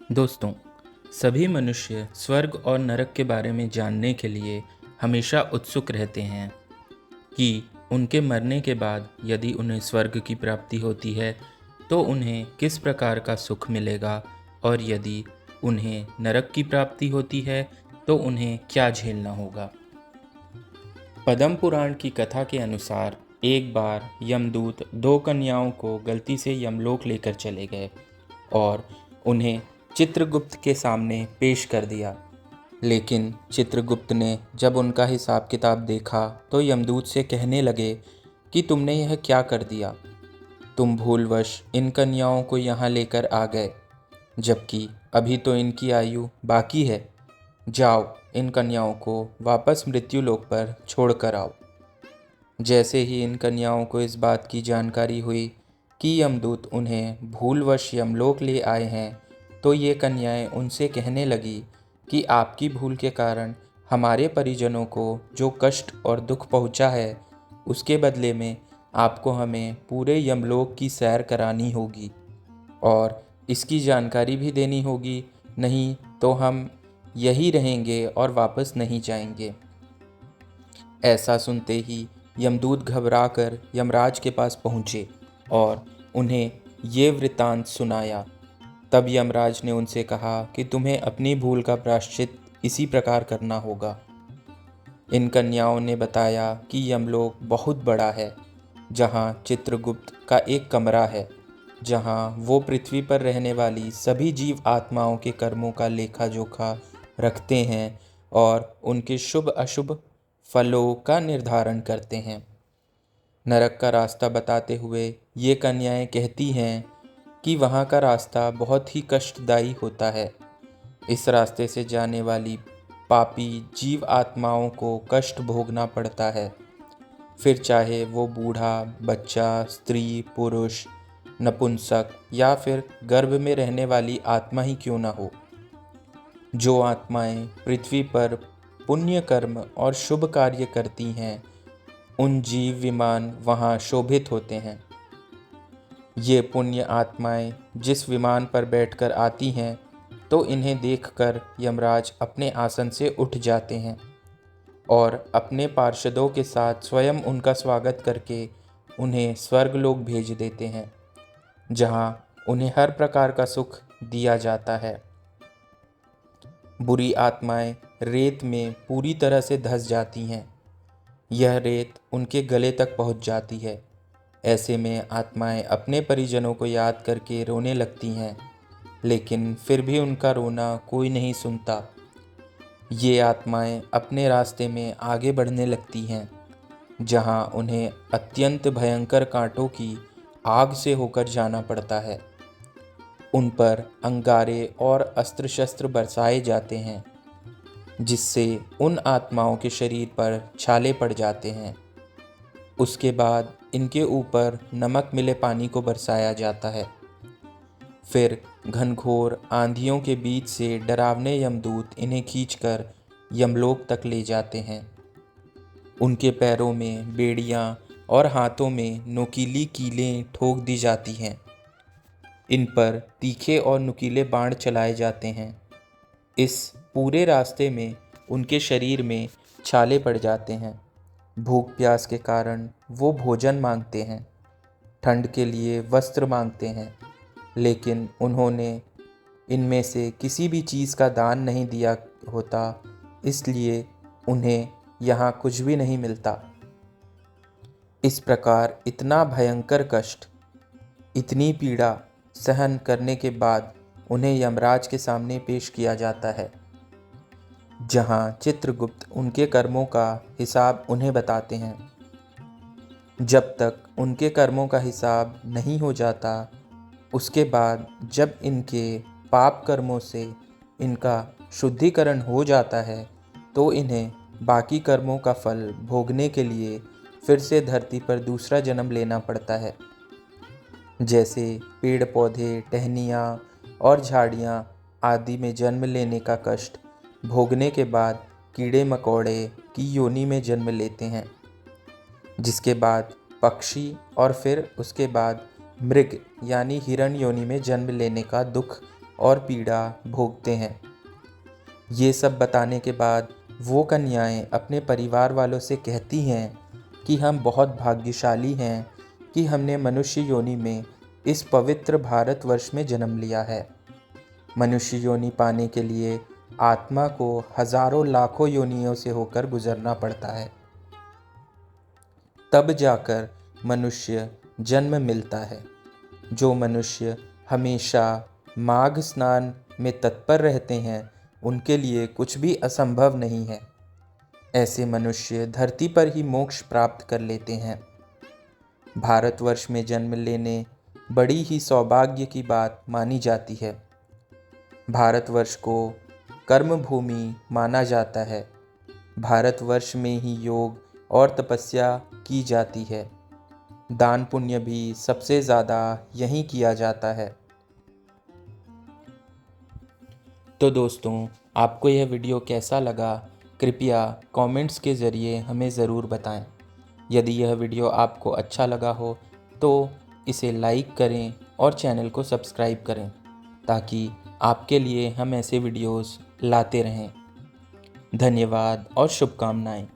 दोस्तों, सभी मनुष्य स्वर्ग और नरक के बारे में जानने के लिए हमेशा उत्सुक रहते हैं कि उनके मरने के बाद यदि उन्हें स्वर्ग की प्राप्ति होती है तो उन्हें किस प्रकार का सुख मिलेगा, और यदि उन्हें नरक की प्राप्ति होती है तो उन्हें क्या झेलना होगा। पद्म पुराण की कथा के अनुसार एक बार यमदूत दो कन्याओं को गलती से यमलोक लेकर चले गए और उन्हें चित्रगुप्त के सामने पेश कर दिया। लेकिन चित्रगुप्त ने जब उनका हिसाब किताब देखा तो यमदूत से कहने लगे कि तुमने यह क्या कर दिया। तुम भूलवश इन कन्याओं को यहाँ लेकर आ गए, जबकि अभी तो इनकी आयु बाकी है। जाओ, इन कन्याओं को वापस मृत्युलोक पर छोड़ कर आओ। जैसे ही इन कन्याओं को इस बात की जानकारी हुई कि यमदूत उन्हें भूलवश यमलोक ले आए हैं, तो ये कन्याएं उनसे कहने लगी कि आपकी भूल के कारण हमारे परिजनों को जो कष्ट और दुख पहुंचा है, उसके बदले में आपको हमें पूरे यमलोक की सैर करानी होगी और इसकी जानकारी भी देनी होगी, नहीं तो हम यही रहेंगे और वापस नहीं जाएंगे। ऐसा सुनते ही यमदूत घबराकर यमराज के पास पहुँचे और उन्हें ये वृत्तांत सुनाया। तब यमराज ने उनसे कहा कि तुम्हें अपनी भूल का प्रायश्चित इसी प्रकार करना होगा। इन कन्याओं ने बताया कि यमलोक बहुत बड़ा है, जहाँ चित्रगुप्त का एक कमरा है, जहाँ वो पृथ्वी पर रहने वाली सभी जीव आत्माओं के कर्मों का लेखा जोखा रखते हैं और उनके शुभ अशुभ फलों का निर्धारण करते हैं। नरक का रास्ता बताते हुए ये कन्याएं कहती हैं कि वहाँ का रास्ता बहुत ही कष्टदायी होता है। इस रास्ते से जाने वाली पापी जीव आत्माओं को कष्ट भोगना पड़ता है, फिर चाहे वो बूढ़ा, बच्चा, स्त्री, पुरुष, नपुंसक या फिर गर्भ में रहने वाली आत्मा ही क्यों ना हो। जो आत्माएं पृथ्वी पर पुण्य कर्म और शुभ कार्य करती हैं, उन जीव विमान वहाँ शोभित होते हैं। ये पुण्य आत्माएं जिस विमान पर बैठकर आती हैं, तो इन्हें देखकर यमराज अपने आसन से उठ जाते हैं और अपने पार्षदों के साथ स्वयं उनका स्वागत करके उन्हें स्वर्गलोक भेज देते हैं, जहाँ उन्हें हर प्रकार का सुख दिया जाता है। बुरी आत्माएं रेत में पूरी तरह से धंस जाती हैं। यह रेत उनके गले तक पहुंच जाती है। ऐसे में आत्माएं अपने परिजनों को याद करके रोने लगती हैं, लेकिन फिर भी उनका रोना कोई नहीं सुनता। ये आत्माएं अपने रास्ते में आगे बढ़ने लगती हैं, जहां उन्हें अत्यंत भयंकर कांटों की आग से होकर जाना पड़ता है। उन पर अंगारे और अस्त्र शस्त्र बरसाए जाते हैं, जिससे उन आत्माओं के शरीर पर छाले पड़ जाते हैं। उसके बाद इनके ऊपर नमक मिले पानी को बरसाया जाता है। फिर घनघोर आंधियों के बीच से डरावने यमदूत इन्हें खींचकर यमलोक तक ले जाते हैं। उनके पैरों में बेड़ियां और हाथों में नोकीली कीलें ठोक दी जाती हैं। इन पर तीखे और नुकीले बाण चलाए जाते हैं। इस पूरे रास्ते में उनके शरीर में छाले पड़ जाते हैं। भूख प्यास के कारण वो भोजन मांगते हैं, ठंड के लिए वस्त्र मांगते हैं, लेकिन उन्होंने इनमें से किसी भी चीज़ का दान नहीं दिया होता, इसलिए उन्हें यहाँ कुछ भी नहीं मिलता। इस प्रकार इतना भयंकर कष्ट, इतनी पीड़ा सहन करने के बाद उन्हें यमराज के सामने पेश किया जाता है, जहाँ चित्रगुप्त उनके कर्मों का हिसाब उन्हें बताते हैं। जब तक उनके कर्मों का हिसाब नहीं हो जाता, उसके बाद जब इनके पाप कर्मों से इनका शुद्धिकरण हो जाता है, तो इन्हें बाकी कर्मों का फल भोगने के लिए फिर से धरती पर दूसरा जन्म लेना पड़ता है। जैसे पेड़ पौधे, टहनियाँ और झाड़ियाँ आदि में जन्म लेने का कष्ट भोगने के बाद कीड़े मकोड़े की योनि में जन्म लेते हैं, जिसके बाद पक्षी और फिर उसके बाद मृग यानी हिरण योनि में जन्म लेने का दुख और पीड़ा भोगते हैं। ये सब बताने के बाद वो कन्याएं अपने परिवार वालों से कहती हैं कि हम बहुत भाग्यशाली हैं कि हमने मनुष्य योनि में इस पवित्र भारतवर्ष में जन्म लिया है। मनुष्य योनि पाने के लिए आत्मा को हजारों लाखों योनियों से होकर गुजरना पड़ता है, तब जाकर मनुष्य जन्म मिलता है। जो मनुष्य हमेशा माघ स्नान में तत्पर रहते हैं, उनके लिए कुछ भी असंभव नहीं है। ऐसे मनुष्य धरती पर ही मोक्ष प्राप्त कर लेते हैं। भारतवर्ष में जन्म लेने बड़ी ही सौभाग्य की बात मानी जाती है। भारतवर्ष को कर्म भूमि माना जाता है। भारतवर्ष में ही योग और तपस्या की जाती है। दान पुण्य भी सबसे ज़्यादा यहीं किया जाता है। तो दोस्तों, आपको यह वीडियो कैसा लगा, कृपया कमेंट्स के ज़रिए हमें ज़रूर बताएं। यदि यह वीडियो आपको अच्छा लगा हो तो इसे लाइक करें और चैनल को सब्सक्राइब करें, ताकि आपके लिए हम ऐसे वीडियोस लाते रहें। धन्यवाद और शुभकामनाएं।